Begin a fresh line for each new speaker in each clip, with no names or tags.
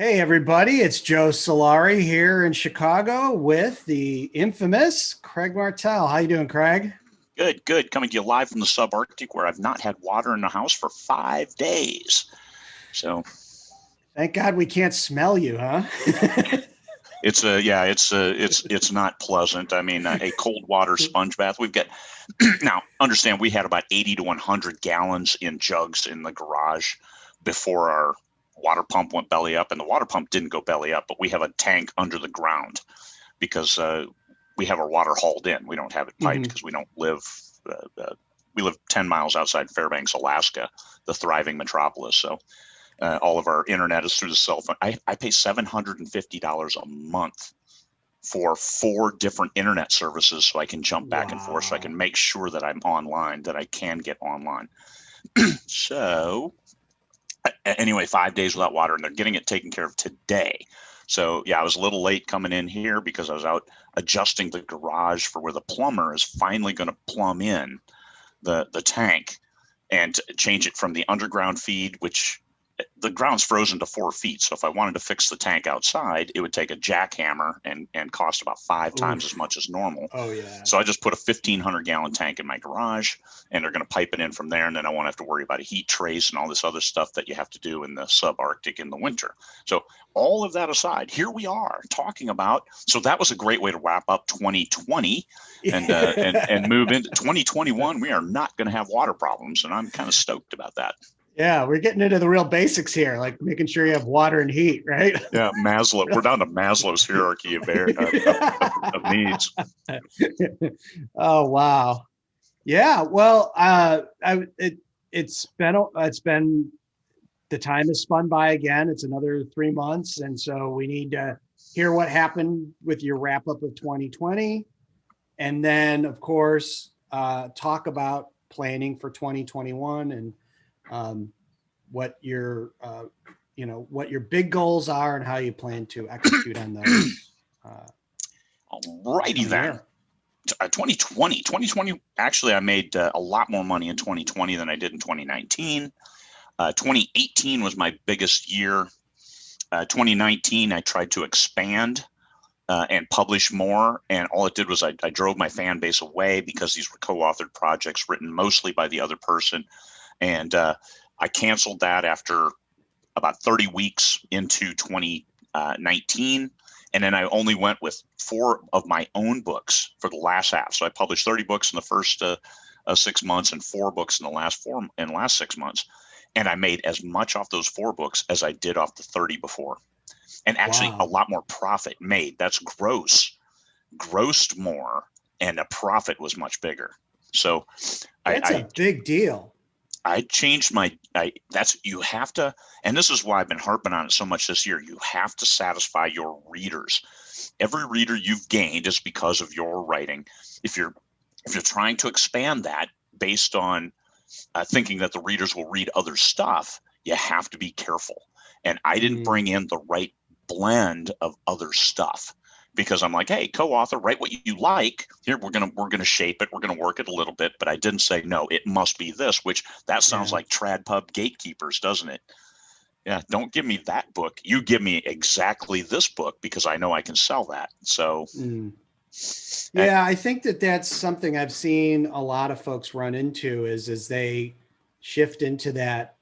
Hey everybody, it's Joe Solari here in Chicago with the infamous Craig Martelle. How you doing, Craig?
Good, good. Coming to you live from the subarctic where I've not had water in the house for 5 days. So
Thank God we can't smell you, huh?
it's not pleasant. I mean, a cold water sponge bath. We've got now understand we had about 80 to 100 gallons in jugs in the garage before our water pump went belly up, and the water pump didn't go belly up, but we have a tank under the ground because we have our water hauled in. We don't have it piped
Mhm.
because we don't live. We live 10 miles outside Fairbanks, Alaska, the thriving metropolis. So all of our internet is through the cell phone. I pay $750 a month for 4 different internet services so I can jump back and forth, so I
Wow.
can make sure that I'm online, that I can get online. So anyway, 5 days without water, and they're getting it taken care of today. So yeah, I was a little late coming in here because I was out adjusting the garage for where the plumber is finally going to plumb in the tank and change it from the underground feed, which the ground's frozen to 4 feet. So if I wanted to fix the tank outside, it would take a jackhammer and cost about 5 times as
Oof.
much as normal.
Oh yeah.
So I just put a 1,500-gallon tank in my garage, and they're going to pipe it in from there. And then I won't have to worry about a heat trace and all this other stuff that you have to do in the subarctic in the winter. So all of that aside, here we are talking about. So that was a great way to wrap up 2020 and move into 2021. We are not going to have water problems, and I'm kind of stoked about that.
Yeah, we're getting into the real basics here, like making sure you have water and heat, right?
Yeah, Maslow. We're down to Maslow's hierarchy of needs.
Oh wow. Yeah, well, it's been the time has spun by again. It's another 3 months, and so we need to hear what happened with your wrap up of 2020, and then of course talk about planning for 2021 and um, what your what your big goals are and how you plan to execute on those this
Alrighty
coming
then.
year.
2020, actually, I made a lot more money in 2020 than I did in 2019. 2018 was my biggest year. 2019, I tried to expand and publish more. And all it did was I drove my fan base away because these were co-authored projects written mostly by the other person. And I canceled that after about 30 weeks into 2019. And then I only went with 4 of my own books for the last half. So I published 30 books in the first 6 months and 4 books in the last 6 months. And I made as much off those 4 books as I did off the 30 before. And actually a
Wow,
lot more profit made. That's grossed more, and the profit was much bigger. So I,
that's a
I
big deal.
I changed my that's you have to, and this is why I've been harping on it so much this year. You have to satisfy your readers. Every reader you've gained is because of your writing. If you're trying to expand that based on thinking that the readers will read other stuff, you have to be careful. And I didn't
Mm,
bring in the right blend of other stuff because I'm like, hey, co-author, write what you like. Here we're gonna shape it, we're gonna work it a little bit, but I didn't say no, it must be this, which that sounds
yeah.
like trad pub gatekeepers, doesn't it? Yeah, don't give me that book. You give me exactly this book because I know I can sell that. So
Mm.
uh,
Yeah, I think that that's something I've seen a lot of folks run into is as they shift into that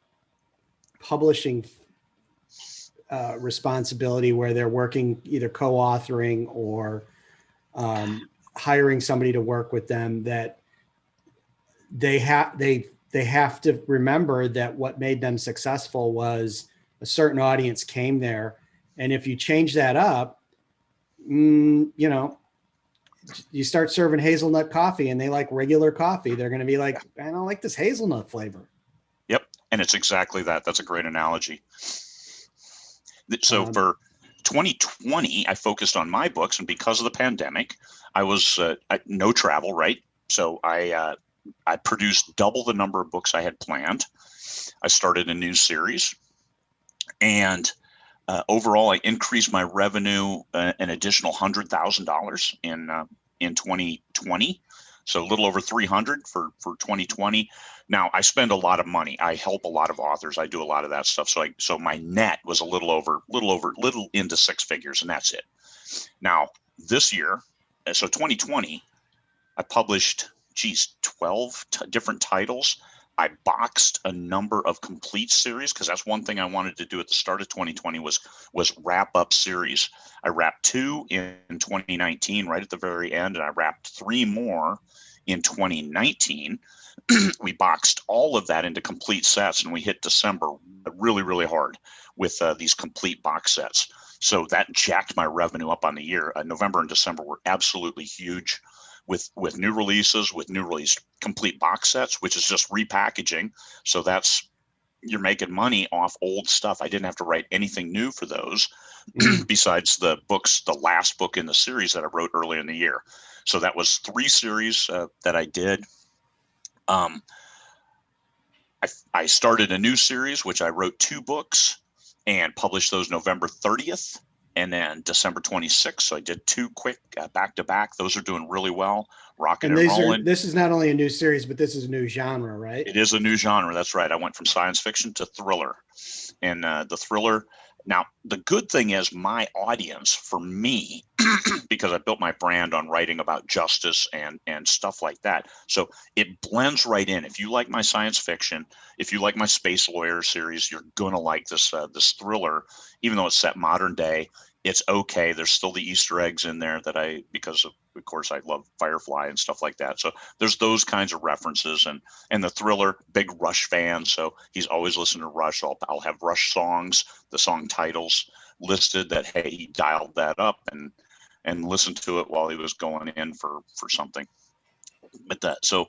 publishing responsibility where they're working either co-authoring or hiring somebody to work with them that they have to remember that what made them successful was a certain audience came there, and if you change that up, you know, you start serving hazelnut coffee and they like regular coffee, they're going to be
yeah,
like, I don't like this hazelnut flavor.
yep, and it's exactly that. That's a great analogy. So
Um,
for 2020, I focused on my books, and because of the pandemic, I was no travel, right? So I produced double the number of books I had planned. I started a new series, and overall, I increased my revenue an additional $100,000 in 2020. So a little over 300 for 2020. Now I spend a lot of money. I help a lot of authors. I do a lot of that stuff. So my net was a little into six figures, and that's it. Now this year, so 2020, I published 12 different titles. I boxed a number of complete series because that's one thing I wanted to do at the start of 2020 was wrap up series. I wrapped 2 in 2019 right at the very end, and I wrapped 3 more in 2019. We boxed all of that into complete sets, and we hit December really, really hard with these complete box sets. So that jacked my revenue up on the year. November and December were absolutely huge with new releases, with new release complete box sets, which is just repackaging. So you're making money off old stuff. I didn't have to write anything new for those besides the last book in the series that I wrote earlier in the year. So that was 3 series that I did. I started a new series, which I wrote 2 books and published those November 30th. And then December 26th. So I did 2 quick back to back. Those are doing really well. Rocking and rolling.
This is not only a new series, but this is a new genre, right?
It is a new genre. That's right. I went from science fiction to thriller. And the thriller. Now, the good thing is my audience, for me, because I built my brand on writing about justice and stuff like that. So it blends right in. If you like my science fiction, if you like my space lawyer series, you're going to like this thriller, even though it's set modern day. It's okay. There's still the Easter eggs in there that because of course I love Firefly and stuff like that. So there's those kinds of references and the thriller, big Rush fan. So he's always listening to Rush. I'll have Rush songs, the song titles listed that, hey, he dialed that up and listened to it while he was going in for something. But so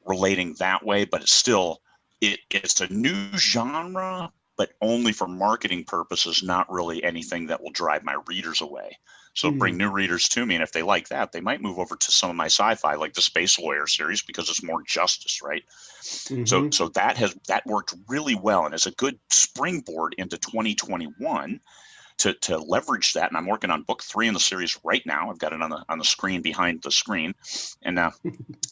relating that way, but it's still, it's a new genre, but only for marketing purposes, not really anything that will drive my readers away. So bring new readers to me. And if they like that, they might move over to some of my sci-fi, like the Space Lawyer series, because it's more justice, right? So that worked really well. And it's a good springboard into 2021 to leverage that. And I'm working on book 3 in the series right now. I've got it on the screen behind the screen. And I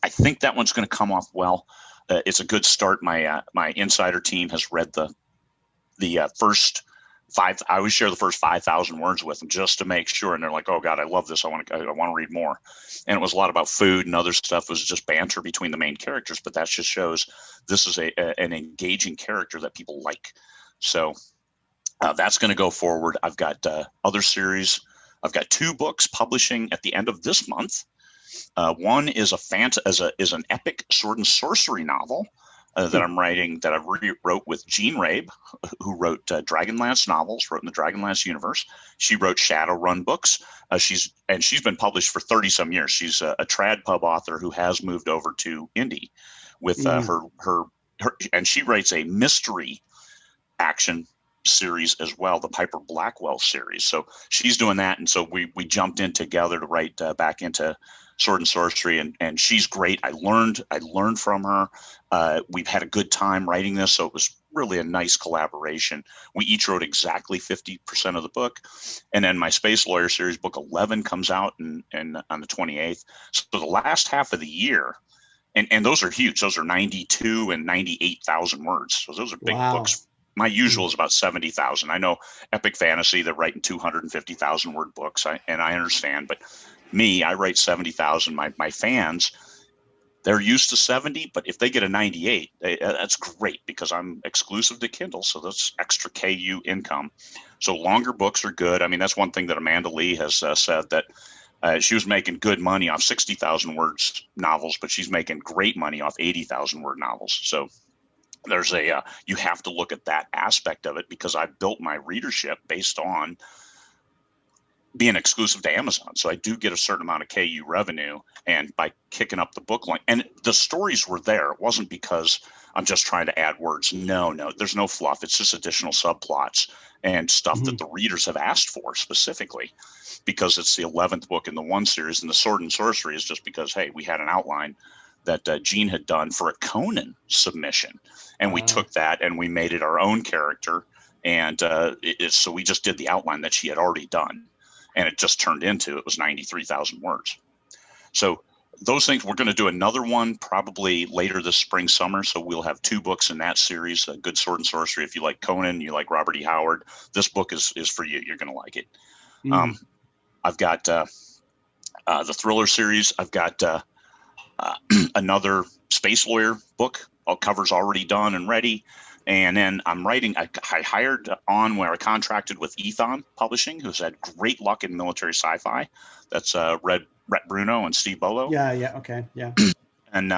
think that one's going to come off well. It's a good start. My insider team has read the first 5. I always share the first 5,000 words with them just to make sure. And they're like, "Oh God, I love this. I want to read more." And it was a lot about food and other stuff. It was just banter between the main characters, but that just shows this is an engaging character that people like. So that's going to go forward. I've got other series. I've got 2 books publishing at the end of this month. One is is an epic sword and sorcery novel that I'm writing, that I rewrote with Jean Rabe, who wrote Dragonlance novels, wrote in the Dragonlance universe. She wrote Shadowrun books. She's been published for 30 some years. She's a trad pub author who has moved over to indie with her, and she writes a mystery action series as well, the Piper Blackwell series. So she's doing that, and so we jumped in together to write back into sword and sorcery, and she's great. I learned from her. We've had a good time writing this, so it was really a nice collaboration. We each wrote exactly 50% of the book, and then my Space Lawyer series, book 11, comes out on the 28th. So the last half of the year, and those are huge. Those are 92 and 98,000 words. So those are big books. My usual is about 70,000. I know epic fantasy, they're writing 250,000 word books, and I understand, but me, I write 70,000. My fans, they're used to 70, but if they get a 98, that's great because I'm exclusive to Kindle. So that's extra KU income. So longer books are good. I mean, that's one thing that Amanda Lee has said, that she was making good money off 60,000 words novels, but she's making great money off 80,000 word novels. So there's you have to look at that aspect of it, because I built my readership based on being exclusive to Amazon. So I do get a certain amount of KU revenue, and by kicking up the book line, and the stories were there. It wasn't because I'm just trying to add words. No, there's no fluff. It's just additional subplots and stuff that the readers have asked for specifically, because it's the 11th book in the one series, and the sword and sorcery is just because, hey, we had an outline that Gene had done for a Conan submission. And we took that and we made it our own character. And so we just did the outline that she had already done. And it just turned into, it was 93,000 words. So those things, we're going to do another one probably later this spring, summer. So we'll have 2 books in that series, Good Sword and Sorcery. If you like Conan, you like Robert E. Howard, this book is for you. You're going to like it. I've got the thriller series. I've got another space lawyer book. All covers already done and ready. And then I'm writing, I hired on where I contracted with Ethon Publishing, who's had great luck in military sci-fi. That's Rhett Bruno and Steve Bolo.
Yeah. Okay. Yeah.
And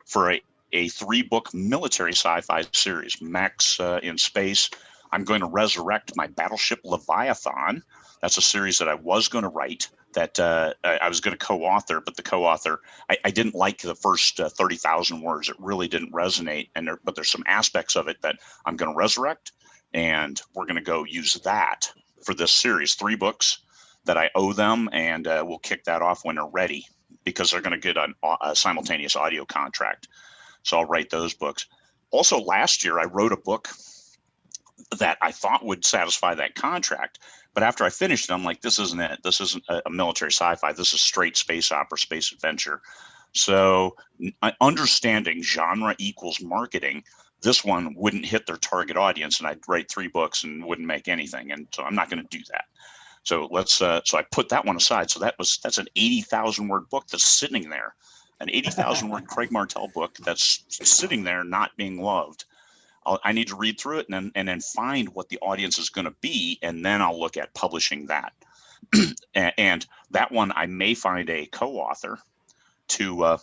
for a 3-book military sci-fi series, Max in Space, I'm going to resurrect my Battleship Leviathan. That's a series that I was going to write, that I was going to co-author, but the co-author, I didn't like the first 30,000 words. It really didn't resonate. But there's some aspects of it that I'm going to resurrect, and we're going to go use that for this series. 3 books that I owe them, and we'll kick that off when they're ready, because they're going to get a simultaneous audio contract. So I'll write those books. Also, last year, I wrote a book that I thought would satisfy that contract. But after I finished it, I'm like, this isn't it. This isn't a military sci-fi. This is straight space opera, space adventure. So understanding genre equals marketing, this one wouldn't hit their target audience, and I'd write 3 books and wouldn't make anything. And so I'm not going to do that. So so I put that one aside. So that's an 80,000 word book that's sitting there, an 80,000 word Craig Martelle book that's sitting there not being loved. I need to read through it and then find what the audience is going to be, and then I'll look at publishing that. And that one, I may find a co-author to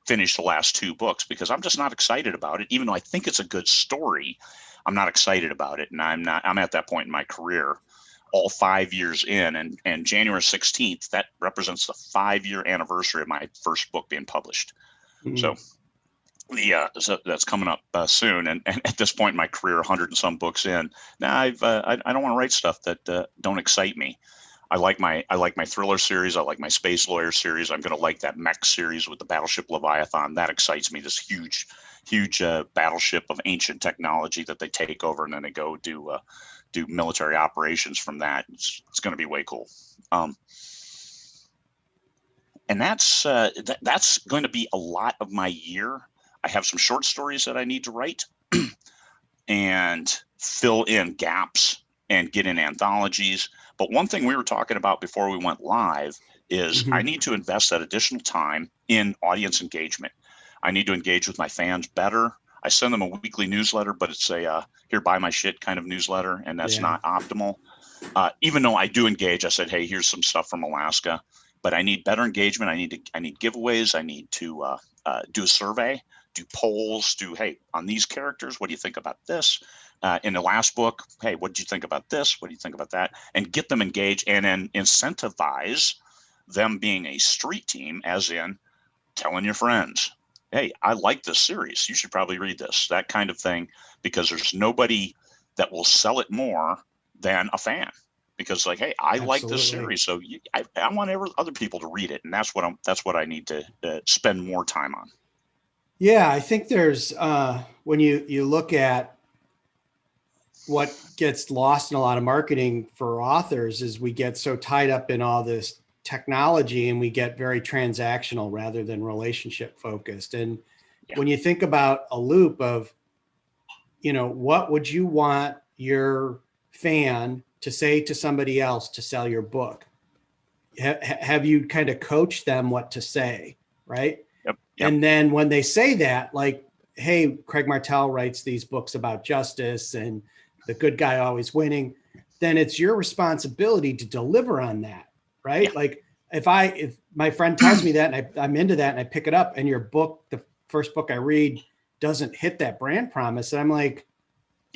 finish the last 2 books, because I'm just not excited about it. Even though I think it's a good story, I'm not excited about it. And I'm at that point in my career, all 5 years in, and January 16th, that represents the 5-year anniversary of my first book being published. So so that's coming up soon, and at this point in my career, 100 and some books in, now I don't want to write stuff that don't excite me. I like my thriller series. I like my space lawyer series. I'm going to like that mech series with the Battleship Leviathan. That excites me. This huge battleship of ancient technology that they take over, and then they go do military operations from that. It's going to be way cool. And that's going to be a lot of my year. I have some short stories that I need to write and fill in gaps and get in anthologies. But one thing we were talking about before we went live is I need to invest that additional time in audience engagement. I need to engage with my fans better. I send them a weekly newsletter, but it's a here, buy my shit kind of newsletter, and that's not optimal. Even though I do engage, I said, hey, here's some stuff from Alaska, but I need better engagement. I need giveaways. I need to do a survey, do polls, hey, on these characters, what do you think about this? In the last book, hey, what did you think about this? What do you think about that? And get them engaged, and then incentivize them being a street team, as in telling your friends, hey, I like this series. You should probably read this, that kind of thing, because there's nobody that will sell it more than a fan. Because like, hey, I like this series, so I want other people to read it, and that's what I need to spend more time on.
Yeah, I think there's when you look at what gets lost in a lot of marketing for authors is we get so tied up in all this technology, and we get very transactional rather than relationship focused. And when you think about a loop of, what would you want your fan to say to somebody else to sell your book? Have you kind of coached them what to say, right?
Yep.
And then when they say that, like, hey, Craig Martelle writes these books about justice and the good guy always winning, then it's your responsibility to deliver on that, right? Like if my friend tells me that and I'm into that and I pick it up, and your book, the first book I read, doesn't hit that brand promise, and I'm like,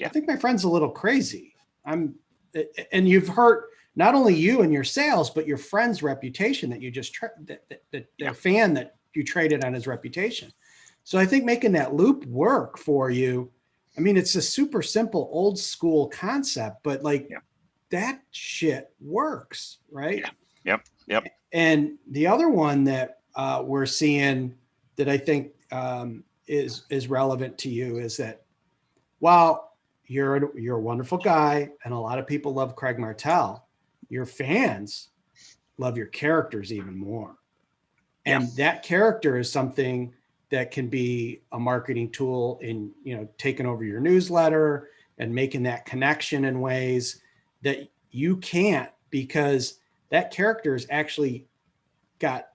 I think my friend's a little crazy. And you've hurt not only you and your sales, but your friend's reputation that you just their fan that you traded on his reputation. So I think making that loop work for you, I mean, it's a super simple old school concept, but that shit works, right?
Yep.
And the other one that we're seeing that I think is relevant to you is that while you're a wonderful guy and a lot of people love Craig Martelle, your fans love your characters even more.
Yeah.
And that character is something that can be a marketing tool in, taking over your newsletter and making that connection in ways that you can't, because that character has actually got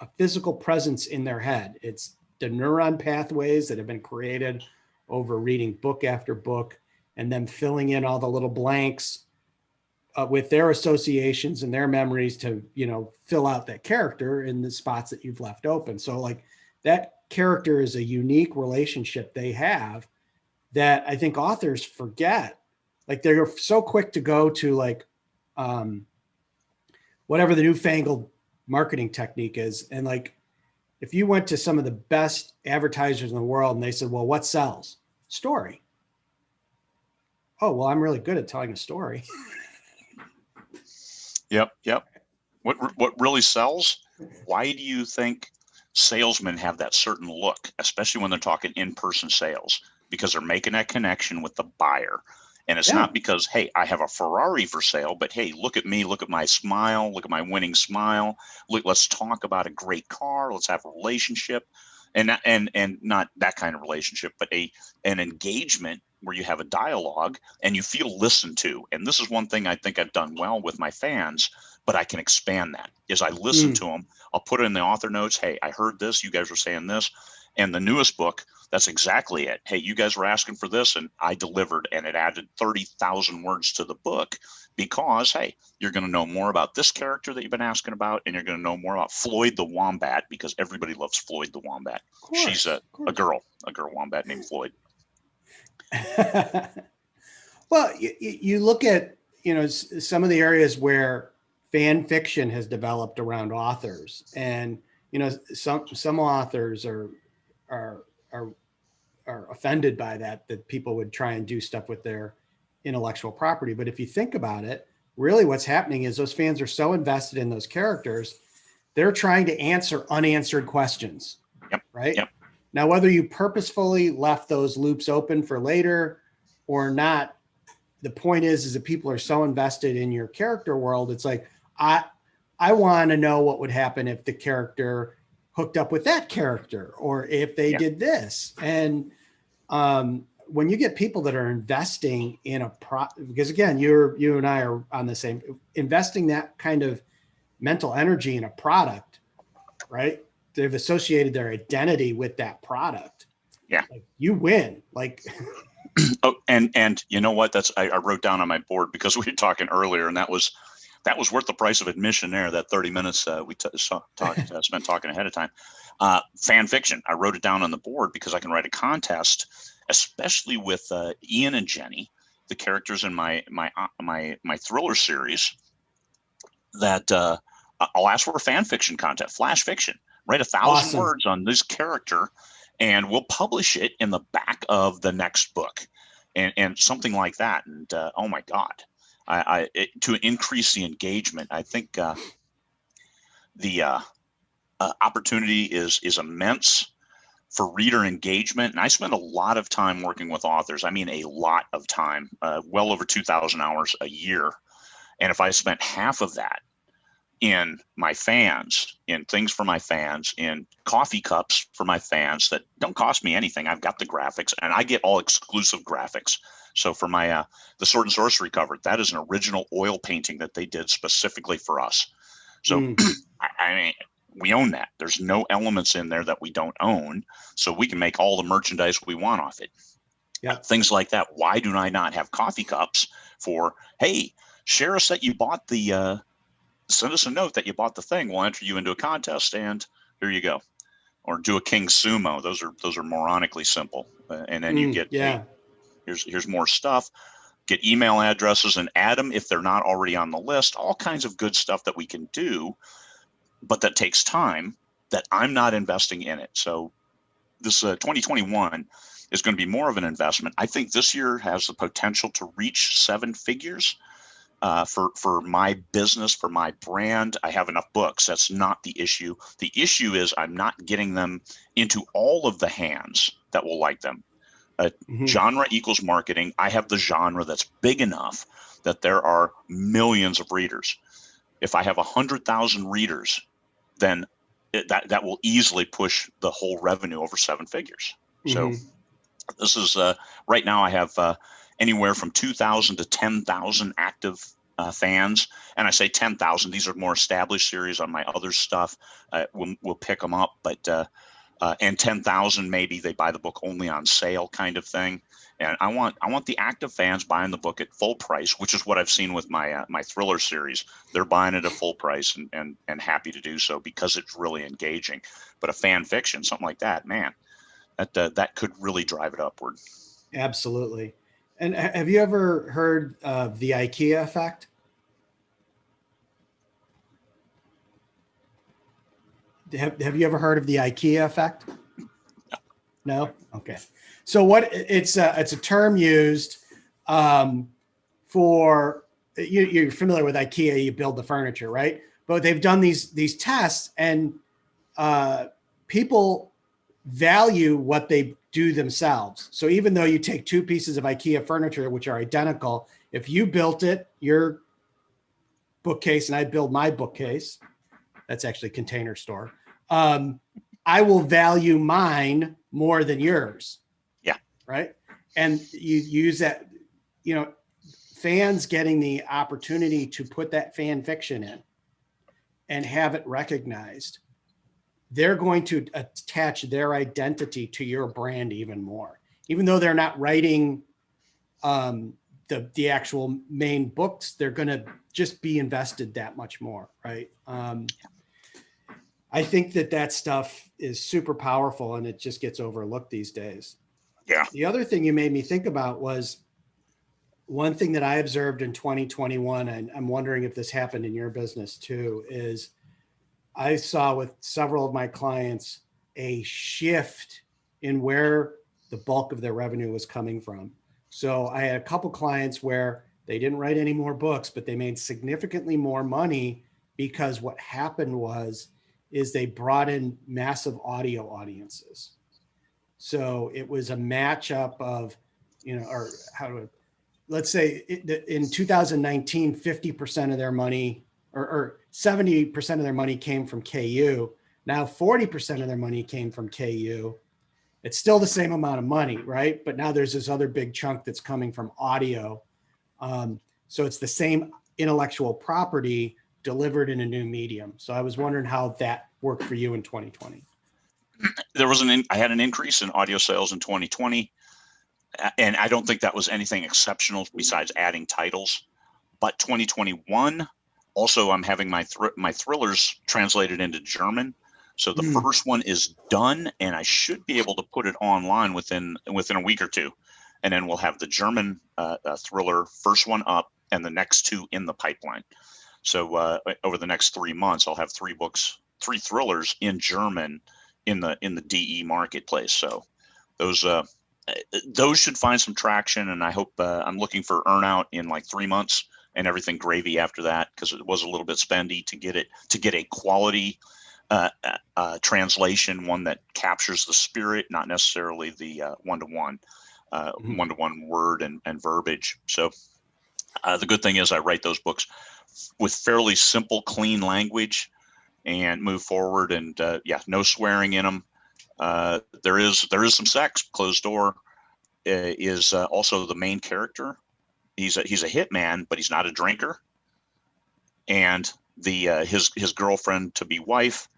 a physical presence in their head. It's the neuron pathways that have been created over reading book after book and then filling in all the little blanks with their associations and their memories to, fill out that character in the spots that you've left open. So like that character is a unique relationship they have that I think authors forget. Like they're so quick to go to like whatever the newfangled marketing technique is. And like, if you went to some of the best advertisers in the world and they said, well, what sells? Story. Oh, well, I'm really good at telling a story.
Yep. What really sells? Why do you think salesmen have that certain look, especially when they're talking in-person sales? Because they're making that connection with the buyer. And it's not because, hey, I have a Ferrari for sale, but hey, look at me, look at my smile, look at my winning smile. Look, let's talk about a great car. Let's have a relationship, and not that kind of relationship, but an engagement where you have a dialogue and you feel listened to. And this is one thing I think I've done well with my fans, but I can expand that is I listen to them. I'll put it in the author notes. Hey, I heard this. You guys were saying this. And the newest book, that's exactly it. Hey, you guys were asking for this and I delivered, and it added 30,000 words to the book because, hey, you're going to know more about this character that you've been asking about, and you're going to know more about Floyd the Wombat because everybody loves Floyd the Wombat. She's a girl wombat named Floyd.
Well, you look at, some of the areas where fan fiction has developed around authors, and, some authors are offended by that people would try and do stuff with their intellectual property. But if you think about it, really what's happening is those fans are so invested in those characters, they're trying to answer unanswered questions.
Yep.
Right.
Yep.
Now, whether you purposefully left those loops open for later or not, the point is that people are so invested in your character world. It's like, I want to know what would happen if the character hooked up with that character, or if they did this. And when you get people that are investing in because again, you and I are on the same, investing that kind of mental energy in a product, right? They've associated their identity with that product.
Yeah.
Like, you win. Like,
oh, and you know what? I wrote down on my board because we were talking earlier, and that was worth the price of admission there. That 30 minutes we spent talking ahead of time. Fan fiction. I wrote it down on the board because I can write a contest, especially with Ian and Jenny, the characters in my thriller series. That I'll ask for a fan fiction contest, flash fiction. Write 1,000 words on this character, and we'll publish it in the back of the next book, and something like that. And oh my God, to increase the engagement, I think the opportunity is immense for reader engagement. And I spend a lot of time working with authors. I mean, a lot of time, well over 2,000 hours a year. And if I spent half of that in my fans, in things for my fans, in coffee cups for my fans that don't cost me anything. I've got the graphics, and I get all exclusive graphics. So for my the Sword and Sorcery cover, that is an original oil painting that they did specifically for us. So I mean, we own that. There's no elements in there that we don't own, so we can make all the merchandise we want off it. Yeah, things like that. Why do I not have coffee cups for, hey, share us that you bought the send us a note that you bought the thing. We'll enter you into a contest, and here you go. Or do a King Sumo. Those are moronically simple. And then you get, hey, here's more stuff. Get email addresses and add them if they're not already on the list. All kinds of good stuff that we can do, but that takes time that I'm not investing in it. So this 2021 is going to be more of an investment. I think this year has the potential to reach 7 figures. For my business, for my brand. I have enough books. That's not the issue. The issue is I'm not getting them into all of the hands that will like them. Genre equals marketing. I have the genre that's big enough that there are millions of readers. If I have 100,000 readers, then that will easily push the whole revenue over 7 figures. So this is right now I have anywhere from 2,000 to 10,000 active fans, and I say 10,000. These are more established series. On my other stuff, we'll pick them up, but and 10,000 maybe they buy the book only on sale kind of thing. And I want the active fans buying the book at full price, which is what I've seen with my my thriller series. They're buying it at full price and happy to do so because it's really engaging. But a fan fiction, something like that, man, that could really drive it upward.
Absolutely. And have you ever heard of the IKEA effect? Have you ever heard of the IKEA effect? No? Okay. So what it's a term used for, you're familiar with IKEA, you build the furniture, right? But they've done these tests, and people value what they do themselves. So even though you take 2 pieces of IKEA furniture, which are identical, if you built it, your bookcase, and I build my bookcase, that's actually Container Store, I will value mine more than yours.
Yeah.
Right. And you use that, fans getting the opportunity to put that fan fiction in and have it recognized, they're going to attach their identity to your brand even more, even though they're not writing the actual main books. They're going to just be invested that much more. Right. I think that stuff is super powerful, and it just gets overlooked these days.
Yeah.
The other thing you made me think about was one thing that I observed in 2021, and I'm wondering if this happened in your business too, is I saw with several of my clients a shift in where the bulk of their revenue was coming from. So I had a couple clients where they didn't write any more books, but they made significantly more money because what happened is they brought in massive audio audiences. So it was a matchup of, or let's say in 2019, 50% of their money or 70% of their money came from KU. Now 40% of their money came from KU. It's still the same amount of money, right? But now there's this other big chunk that's coming from audio. So it's the same intellectual property delivered in a new medium. So I was wondering how that worked for you in 2020.
I had an increase in audio sales in 2020, and I don't think that was anything exceptional besides adding titles. But 2021, also I'm having my thrillers translated into German. So the first one is done, and I should be able to put it online within a week or two, and then we'll have the German thriller first one up, and the next 2 in the pipeline. So over the next 3 months, I'll have 3 thrillers in German in the DE marketplace. So those should find some traction, and I hope I'm looking for earnout in like 3 months and everything gravy after that, because it was a little bit spendy to get a quality translation, one that captures the spirit, not necessarily the one-to-one word and verbiage. So the good thing is I write those books with fairly simple, clean language and move forward. And no swearing in them. There is some sex. Closed Door is also the main character. He's a hitman, but he's not a drinker. And his girlfriend to be wife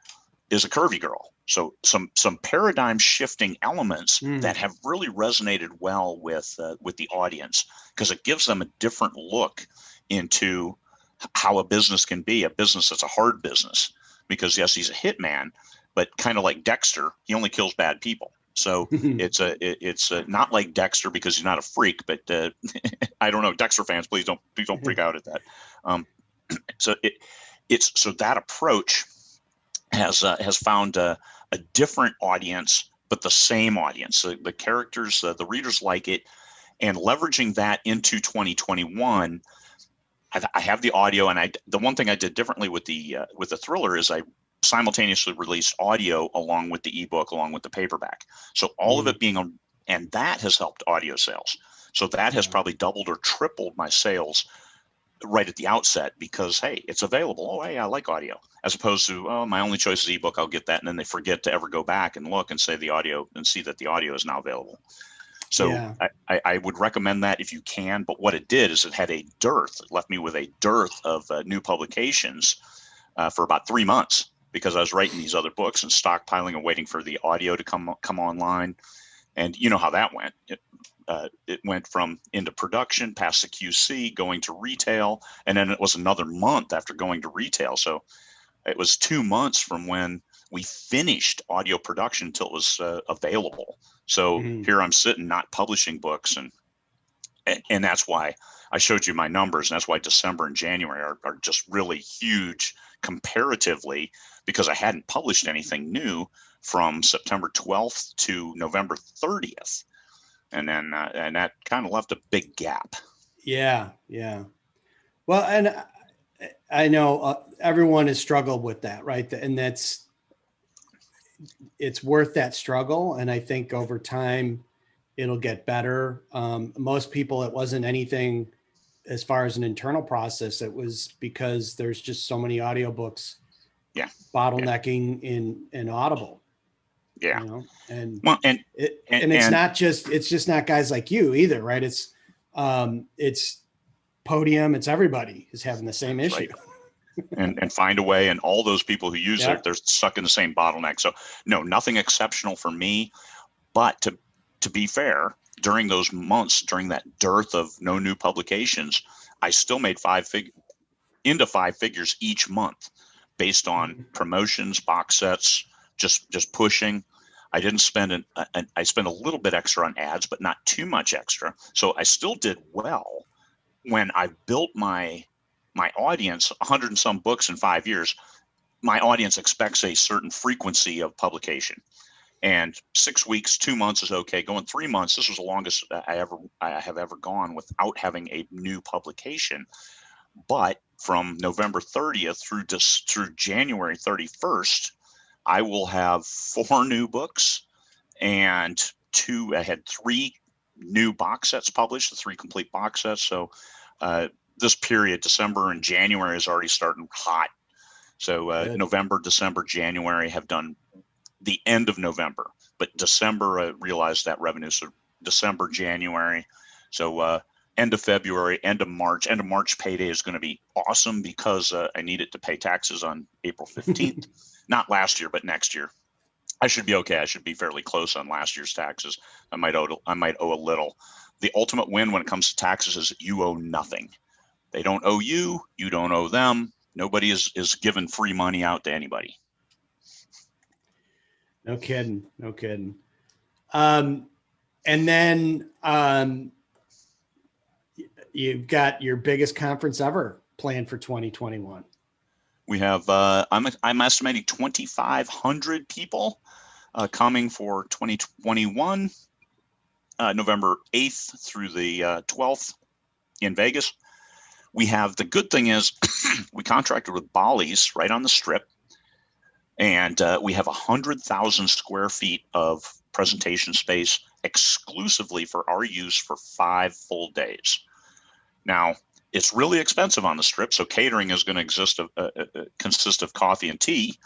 is a curvy girl. So some paradigm shifting elements that have really resonated well with the audience, because it gives them a different look into how a business can be, a business that's a hard business. Because yes, he's a hitman, but kind of like Dexter, he only kills bad people. So it's not like Dexter because he's not a freak, but I don't know, Dexter fans, please don't freak out at that. So that approach has found a different audience, but the same audience. The characters, the readers like it, and leveraging that into 2021. I have the audio, and the one thing I did differently with the thriller is I simultaneously released audio along with the ebook, along with the paperback. So all of it being on, and that has helped audio sales. So that has probably doubled or tripled my sales right at the outset because, hey, it's available. Oh, hey, I like audio, as opposed to, oh, my only choice is ebook. I'll get that. And then they forget to ever go back and look and say the audio and see that the audio is now available. So
Yeah.
I would recommend that if you can. But what it did is it had a dearth. It left me with a dearth of new publications for about 3 months because I was writing these other books and stockpiling and waiting for the audio to come online. And you know how that went. It went from into production, past the QC, going to retail, and then it was another month after going to retail. So it was 2 months from when we finished audio production until it was available. So here I'm sitting not publishing books, and that's why I showed you my numbers, and that's why December and January are just really huge comparatively, because I hadn't published anything new from September 12th to November 30th. And then and that kind of left a big gap.
Yeah. Yeah. Well, and I know everyone has struggled with that, right? And it's worth that struggle. And I think over time it'll get better. Most people, it wasn't anything as far as an internal process. It was because there's just so many audiobooks bottlenecking in Audible.
Yeah.
You know, and
well,
it's just not guys like you either, right? It's Podium, it's everybody is having the same issue.
Right. and find a way, and all those people who use it, they're stuck in the same bottleneck. So no, nothing exceptional for me. But to be fair, during those months, during that dearth of no new publications, I still made into five figures each month based on promotions, box sets, just pushing. I didn't spend I spent a little bit extra on ads, but not too much extra. So I still did well. When I built my audience, 100 and some books in 5 years, my audience expects a certain frequency of publication. And 6 weeks, 2 months is okay. Going 3 months, this was the longest I have ever gone without having a new publication. But from November 30th through January 31st, I will have 4 new books and I had 3 new box sets published, the 3 complete box sets. So this period, December and January, is already starting hot. So November, December, January have done the end of November, but December, I realized that revenue. So December, January. So end of February, end of March payday is going to be awesome because I need it to pay taxes on April 15th. Not last year, but next year. I should be okay. I should be fairly close on last year's taxes. I might owe a little. The ultimate win when it comes to taxes is you owe nothing. They don't owe you. You don't owe them. Nobody is giving free money out to anybody.
No kidding. No kidding. And then you've got your biggest conference ever planned for 2021.
We have, I'm estimating 2,500 people coming for 2021, November 8th through the 12th in Vegas. We have, the good thing is we contracted with Bolly's right on the strip, and we have 100,000 square feet of presentation space exclusively for our use for 5 full days. Now, it's really expensive on the strip, so catering is going to consist of coffee and tea,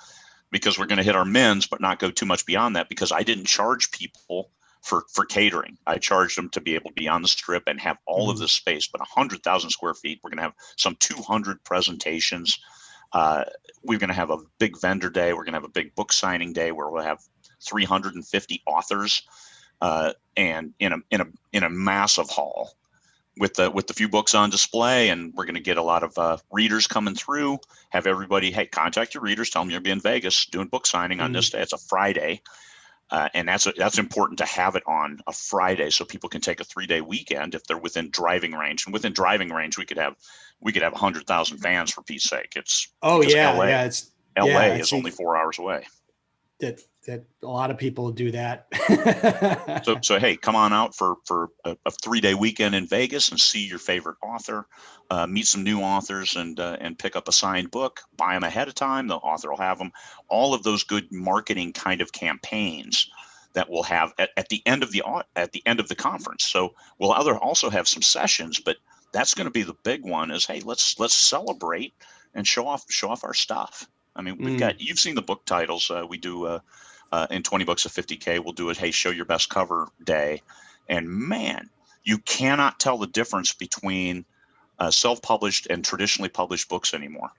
because we're going to hit our mins, but not go too much beyond that, because I didn't charge people for catering. I charged them to be able to be on the strip and have all of this space, but 100,000 square feet. We're going to have some 200 presentations. We're going to have a big vendor day. We're going to have a big book signing day where we'll have 350 authors and in a massive hall with the few books on display. And we're going to get a lot of readers coming through, have everybody, hey, contact your readers, tell them you'll be in Vegas doing book signing on this day. It's a Friday. And that's important to have it on a Friday so people can take a 3-day weekend if they're within driving range. And within driving range, we could have 100,000 fans, for Pete's sake. It's LA is only 4 hours away.
That a lot of people do that.
So hey, come on out for a 3-day weekend in Vegas and see your favorite author, meet some new authors, and pick up a signed book. Buy them ahead of time. The author will have them. All of those good marketing kind of campaigns that we'll have at the end of the conference. So we'll also have some sessions, but that's going to be the big one is, hey, let's celebrate and show off our stuff. I mean, you've seen the book titles. We do in 20 books of 50K, we'll do it. Hey, show your best cover day. And man, you cannot tell the difference between self-published and traditionally published books anymore.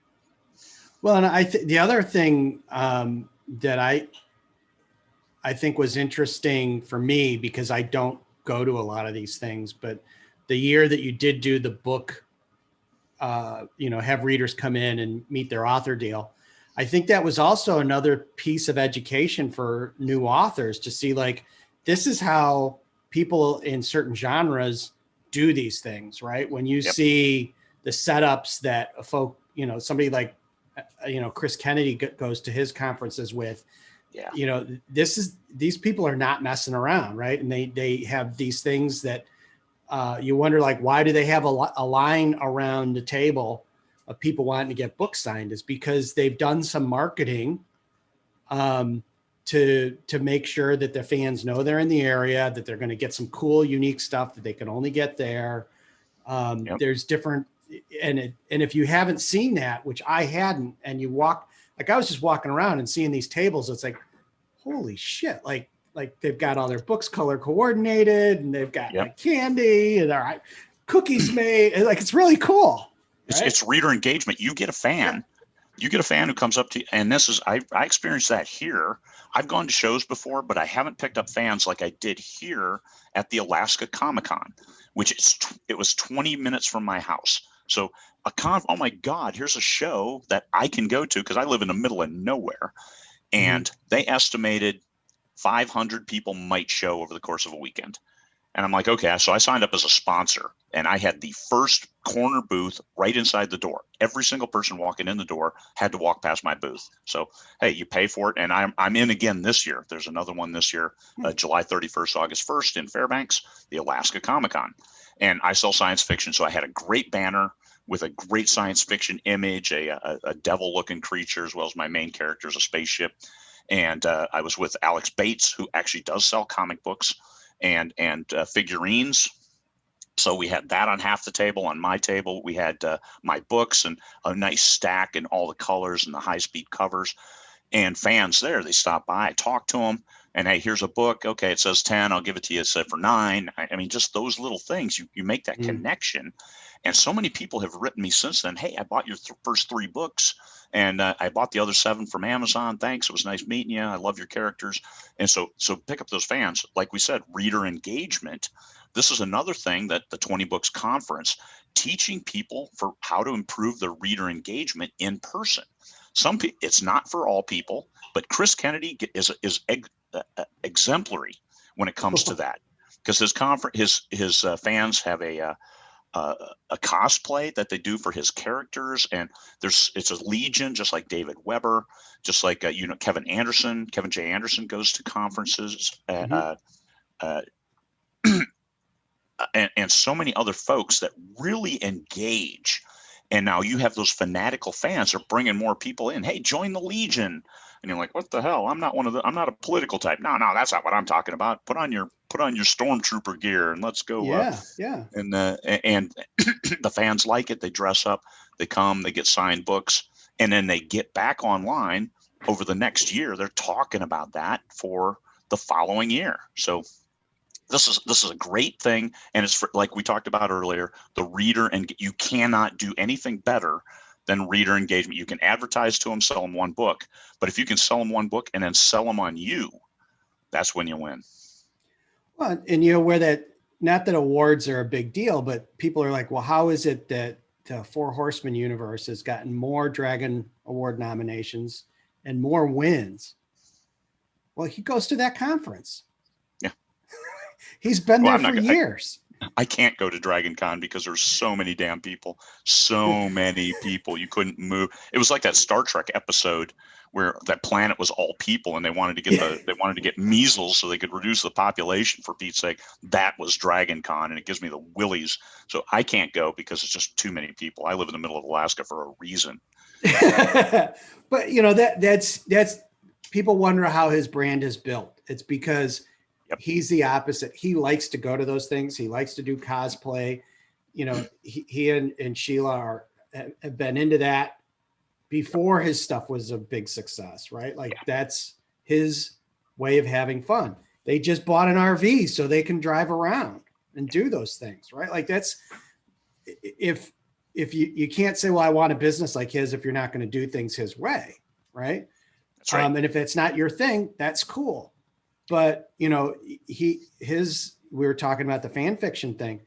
Well, and the other thing that I think was interesting for me, because I don't go to a lot of these things, but the year that you did do the book, have readers come in and meet their author deal, I think that was also another piece of education for new authors to see, like, this is how people in certain genres do these things, right? When you see the setups that somebody like, Chris Kennedy goes to his conferences with, these people are not messing around, right? And they have these things that you wonder, like, why do they have a line around the table of people wanting to get books signed? Is because they've done some marketing to make sure that the fans know they're in the area, that they're going to get some cool, unique stuff that they can only get there. There's different, and if you haven't seen that, which I hadn't, and you walk, like, I was just walking around and seeing these tables, it's like, holy shit, like they've got all their books color coordinated, and they've got like candy and cookies made, like, it's really cool. Right?
It's reader engagement. You get a fan. You get a fan who comes up to you, and I experienced that here. I've gone to shows before, but I haven't picked up fans like I did here at the Alaska Comic-Con, it was 20 minutes from my house. So oh my God, here's a show that I can go to because I live in the middle of nowhere. And they estimated 500 people might show over the course of a weekend. And I'm like, okay, so I signed up as a sponsor, and I had the first corner booth right inside the door. Every single person walking in the door had to walk past my booth. So, hey, you pay for it. And I'm in again this year. There's another one this year, July 31st, August 1st in Fairbanks, the Alaska Comic-Con. And I sell science fiction. So I had a great banner with a great science fiction image, a devil-looking creature, as well as my main character is a spaceship. And I was with Alex Bates, who actually does sell comic books and figurines. So we had that on half the table. On my table, we had my books and a nice stack and all the colors and the high-speed covers. And fans there, they stop by, I talk to them, and hey, here's a book. Okay, it says 10. I'll give it to you. It said for 9. I mean, just those little things, you make that connection. And so many people have written me since then. Hey, I bought your first 3 books, and I bought the other 7 from Amazon. Thanks. It was nice meeting you. I love your characters. And so pick up those fans. Like we said, reader engagement. This is another thing that the 20 Books Conference, teaching people for how to improve their reader engagement in person. It's not for all people, but Chris Kennedy is exemplary when it comes to that, because his fans have a cosplay that they do for his characters, and it's a legion, just like David Weber, just like Kevin J. Anderson goes to conferences, and so many other folks that really engage. And now you have those fanatical fans are bringing more people in. Hey, join the Legion. And you're like, what the hell? I'm not a political type. No, that's not what I'm talking about. Put on your stormtrooper gear and let's go. And the fans like it. They dress up, they come, they get signed books, and then they get back online over the next year. They're talking about that for the following year. So this is a great thing, and it's for, like we talked about earlier, the reader, and you cannot do anything better than reader engagement. You can advertise to them, sell them one book, but if you can sell them one book and then sell them on you, that's when you win.
Well, and where that, not that awards are a big deal, but people are like, well, how is it that the Four Horsemen universe has gotten more Dragon Award nominations and more wins? Well, he goes to that conference. He's been there for years.
I can't go to Dragon Con because there's so many damn people. So many people. You couldn't move. It was like that Star Trek episode where that planet was all people and they wanted to get measles so they could reduce the population, for Pete's sake. That was Dragon Con, and it gives me the willies. So I can't go because it's just too many people. I live in the middle of Alaska for a reason.
But that's people wonder how his brand is built. It's because he's the opposite. He likes to go to those things. He likes to do cosplay. he and Sheila have been into that before his stuff was a big success, right? Like that's his way of having fun. They just bought an RV so they can drive around and do those things, right? Like that's, if you can't say, well, I want a business like his if you're not going to do things his way, right?
That's right.
And if it's not your thing, that's cool. But we were talking about the fan fiction thing.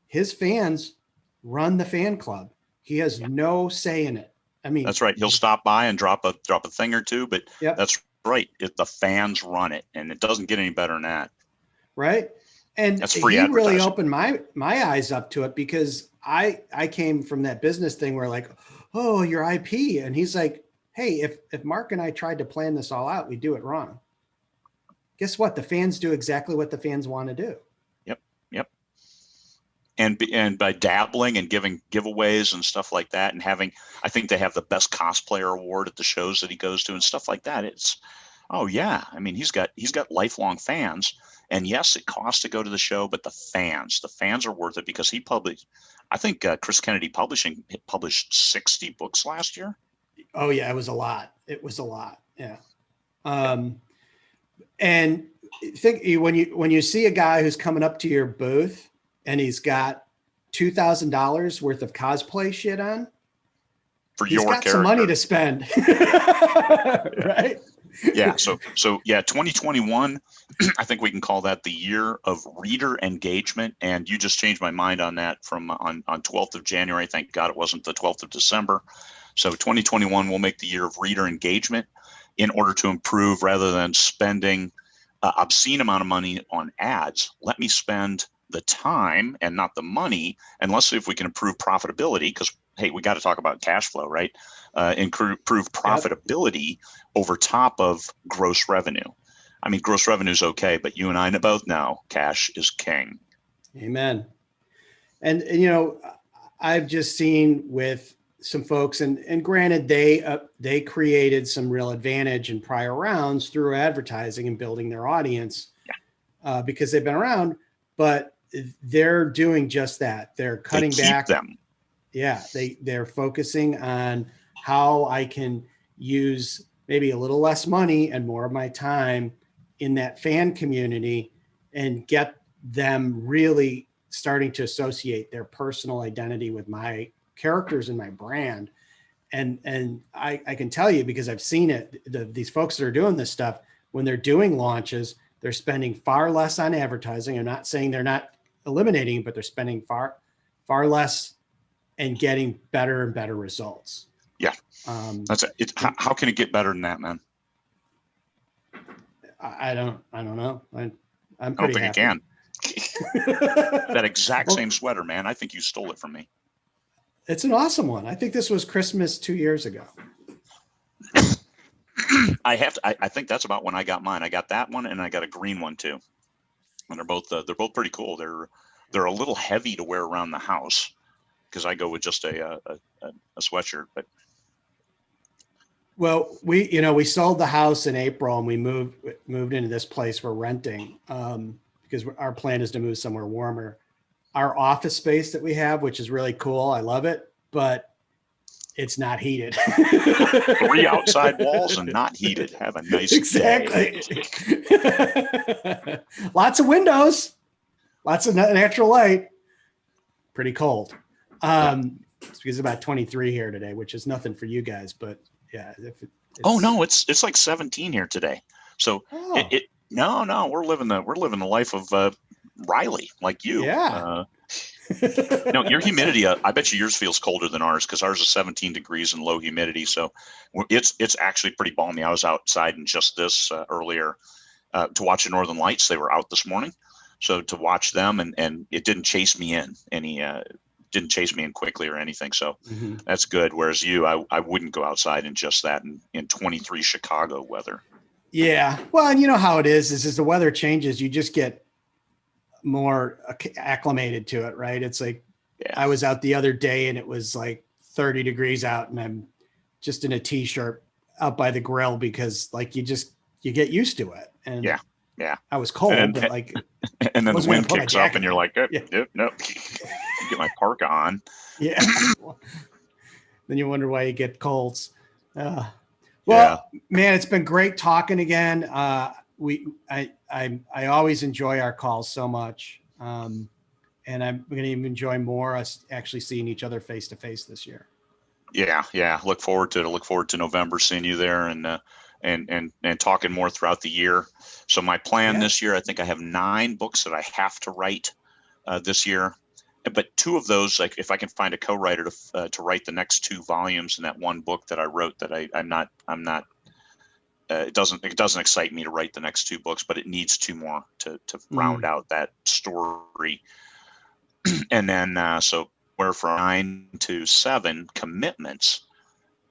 His fans run the fan club. He has no say in it. I mean,
that's right. He'll stop by and drop a thing or two, but
yep.
That's right. The fans run it, and it doesn't get any better than that.
Right. And
that's free
he
advertising.
Really opened my eyes up to it, because I came from that business thing where like, oh, your IP. And he's like, hey, if Mark and I tried to plan this all out, we do it wrong. Guess what? The fans do exactly what the fans want to do.
Yep. And by dabbling and giving giveaways and stuff like that, and I think they have the best cosplayer award at the shows that he goes to and stuff like that. It's, oh yeah. I mean, he's got lifelong fans, and yes, it costs to go to the show, but the fans are worth it, because he published, I think Chris Kennedy Publishing published 60 books last year.
Oh yeah. It was a lot. Yeah. And think when you see a guy who's coming up to your booth and he's got $2,000 worth of cosplay shit on,
he's got
some money to spend, right?
Yeah. So 2021, I think we can call that the year of reader engagement. And you just changed my mind on that from on 12th of January. Thank God it wasn't the 12th of December. So 2021 will make the year of reader engagement, in order to improve, rather than spending obscene amount of money on ads. Let me spend the time and not the money, and let's see if we can improve profitability, because hey, we got to talk about cash flow, right? Improve profitability over top of gross revenue. I mean, gross revenue is okay, but you and I both know cash is king.
Amen. And I've just seen with some folks, and granted, they created some real advantage in prior rounds through advertising and building their audience, because they've been around, but they're doing just that. They're cutting back
them.
Yeah. They're focusing on how I can use maybe a little less money and more of my time in that fan community, and get them really starting to associate their personal identity with my characters and my brand. And I can tell you, because I've seen it, these folks that are doing this stuff, when they're doing launches, they're spending far less on advertising. I'm not saying they're not eliminating, but they're spending far less and getting better and better results.
Yeah. That's it. How can it get better than that, man?
I don't know. I'm
I don't
pretty
think
happy.
it can. That exact same sweater, man. I think you stole it from me.
It's an awesome one. I think this was Christmas 2 years ago.
I think that's about when I got mine. I got that one, and I got a green one too. And they're both pretty cool. They're a little heavy to wear around the house, because I go with just a sweatshirt. But
well, we sold the house in April, and we moved into this place we're renting, because our plan is to move somewhere warmer. Our office space that we have, which is really cool, I love it, but it's not heated.
3 outside walls and not heated. Have a nice
exactly.
day.
Lots of windows, lots of natural light. Pretty cold. It's because it's about 23 here today, which is nothing for you guys, but yeah.
Oh no, it's like 17 here today. So no, we're living the life of Riley, like you.
Yeah.
No, your humidity, I bet you yours feels colder than ours, because ours is 17 degrees and low humidity. So it's actually pretty balmy. I was outside in just this earlier to watch the Northern Lights. They were out this morning. So to watch them, and it didn't chase me in didn't chase me in quickly or anything. So that's good. Whereas you, I wouldn't go outside in just that in 23 Chicago weather.
Yeah. Well, and you know how it is as the weather changes, you just get more acclimated to it, right? It's like, I was out the other day and it was like 30 degrees out, and I'm just in a t-shirt out by the grill, because like you get used to it. And
Yeah.
I was cold,
And
but
then,
like,
and then the
wasn't gonna
wind
put my
kicks up
jacket
and you're
on.
like,
Yeah.
no, get my parka on.
Yeah. Then you wonder why you get colds. Uh,
Yeah.
well, man, it's been great talking again. I always enjoy our calls so much. And I'm going to even enjoy more us actually seeing each other face to face this year.
Yeah. Look forward to it. I look forward to November, seeing you there and talking more throughout the year. So my plan this year, I think I have 9 books that I have to write this year. But 2 of those, like if I can find a co-writer to write the next 2 volumes in that one book that I wrote, that I'm not. It doesn't excite me to write the next 2 books, but it needs 2 more to round out that story. And then so we're from 9 to 7 commitments.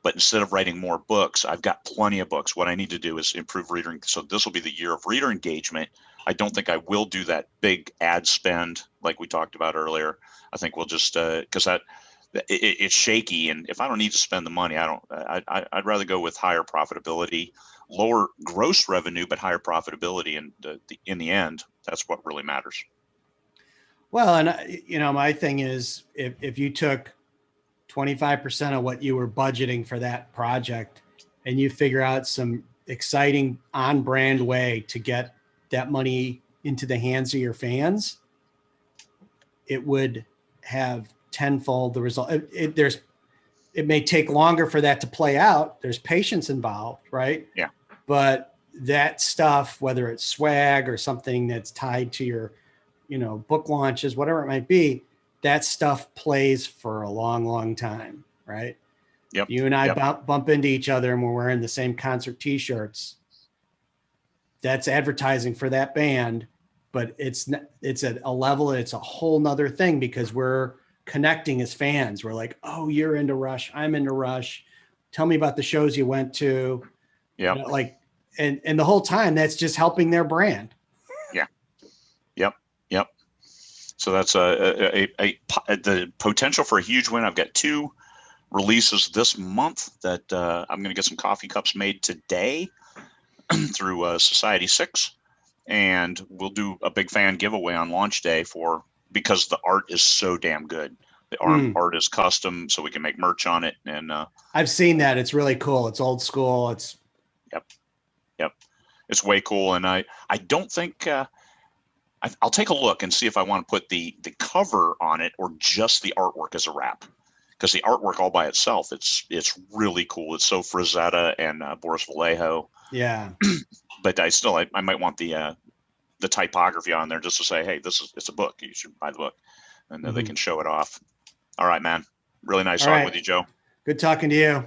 But instead of writing more books, I've got plenty of books. What I need to do is improve reader. So this will be the year of reader engagement. I don't think I will do that big ad spend like we talked about earlier. I think we'll just because it's shaky, and if I don't need to spend the money, I'd rather go with higher profitability, lower gross revenue, but higher profitability. And in the end, that's what really matters.
Well, and my thing is, if you took 25% of what you were budgeting for that project and you figure out some exciting on-brand way to get that money into the hands of your fans, it would have tenfold the result. It may take longer for that to play out. There's patience involved, right?
Yeah.
But that stuff, whether it's swag or something that's tied to your, book launches, whatever it might be, that stuff plays for a long, long time, right?
Yep.
You and I bump into each other and we're wearing the same concert T-shirts. That's advertising for that band, but it's at a level, it's a whole nother thing because we're connecting as fans. We're like, oh, you're into Rush, I'm into Rush. Tell me about the shows you went to.
Yeah.
And the whole time that's just helping their brand.
Yeah. Yep. So that's the potential for a huge win. I've got 2 releases this month that I'm going to get some coffee cups made today through Society 6, and we'll do a big fan giveaway on launch day because the art is so damn good. The art is custom, so we can make merch on it. And
I've seen that. It's really cool. It's old school. It's
Yep. It's way cool. And I don't think I'll take a look and see if I want to put the cover on it or just the artwork as a wrap, because the artwork all by itself, it's really cool. It's so Frazetta and Boris Vallejo.
Yeah.
But I might want the typography on there just to say, hey, it's a book. You should buy the book, and then they can show it off. All right, man. Really nice talking with you, Joe.
Good talking to you.